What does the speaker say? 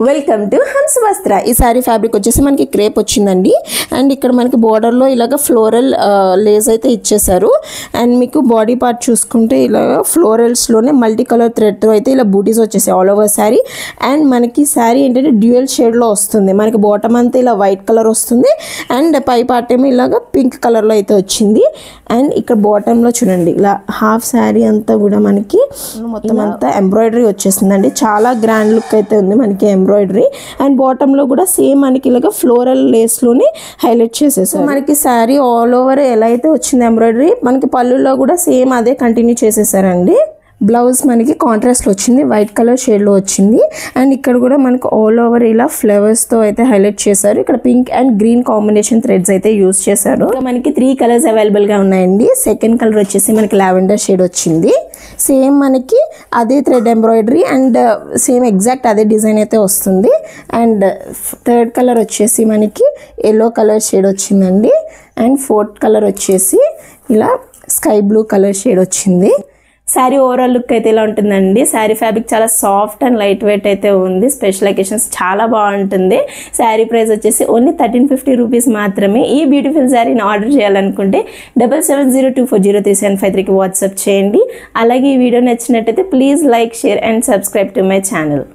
Welcome to హంస వస్త్ర. ఈ సారీ ఫ్యాబ్రిక్ వచ్చేసి మనకి క్రేప్ వచ్చిందండి. అండ్ ఇక్కడ మనకి బోర్డర్లో ఇలాగ ఫ్లోరల్ లేస్ అయితే ఇచ్చేసారు. అండ్ మీకు బాడీ పార్ట్ చూసుకుంటే ఇలాగ ఫ్లోరల్స్లోనే మల్టీ కలర్ థ్రెడ్తో అయితే ఇలా బూటీస్ వచ్చేసాయి ఆల్ ఓవర్ శారీ. అండ్ మనకి శారీ ఏంటంటే డ్యూయల్ షేడ్లో వస్తుంది. మనకి బాటమ్ అంతా ఇలా వైట్ కలర్ వస్తుంది అండ్ పై పార్ట్ ఏమో ఇలాగ పింక్ కలర్లో అయితే వచ్చింది. అండ్ ఇక్కడ బాటంలో చూడండి ఇలా హాఫ్ శారీ అంతా కూడా మనకి మొత్తం అంతా ఎంబ్రాయిడరీ వచ్చేసిందండి. చాలా గ్రాండ్ లుక్ అయితే ఉంది మనకి ఎంబ్రాయిడరీ. అండ్ బాటమ్ లో కూడా సేమ్ మనకి ఇలాగ ఫ్లోరల్ లేస్ లోనే హైలైట్ చేసేసారు. మనకి శారీ ఆల్ ఓవర్ ఎలా అయితే వచ్చింది ఎంబ్రాయిడరీ, మనకి పళ్ళులో కూడా సేమ్ అదే కంటిన్యూ చేసేసారండి. బ్లౌజ్ మనకి కాంట్రాస్ట్లో వచ్చింది, వైట్ కలర్ షేడ్లో వచ్చింది. అండ్ ఇక్కడ కూడా మనకు ఆల్ ఓవర్ ఇలా ఫ్లవర్స్తో అయితే హైలైట్ చేశారు. ఇక్కడ pink and green combination threads అయితే యూస్ చేశారు. మనకి 3 కలర్స్ అవైలబుల్గా ఉన్నాయండి. సెకండ్ కలర్ వచ్చేసి మనకి లావెండర్ షేడ్ వచ్చింది. సేమ్ మనకి అదే thread embroidery and same exact అదే డిజైన్ అయితే వస్తుంది. అండ్ థర్డ్ కలర్ వచ్చేసి మనకి ఎల్లో కలర్ షేడ్ వచ్చిందండి. అండ్ ఫోర్త్ కలర్ వచ్చేసి ఇలా స్కై బ్లూ కలర్ షేడ్ వచ్చింది. శారీ ఓవరాల్ లుక్ అయితే ఇలా ఉంటుందండి. శారీ ఫ్యాబ్రిక్ చాలా సాఫ్ట్ అండ్ లైట్ వెయిట్ అయితే ఉంది. స్పెషల్ అకేషన్స్ చాలా బాగుంటుంది. శారీ ప్రైస్ వచ్చేసి ఓన్లీ 1350 రూపీస్ మాత్రమే. ఈ బ్యూటిఫుల్ శారీని ఆర్డర్ చేయాలనుకుంటే 7702403753కి వాట్సాప్ చేయండి. అలాగే ఈ వీడియో నచ్చినట్టయితే please like, share and subscribe to my channel.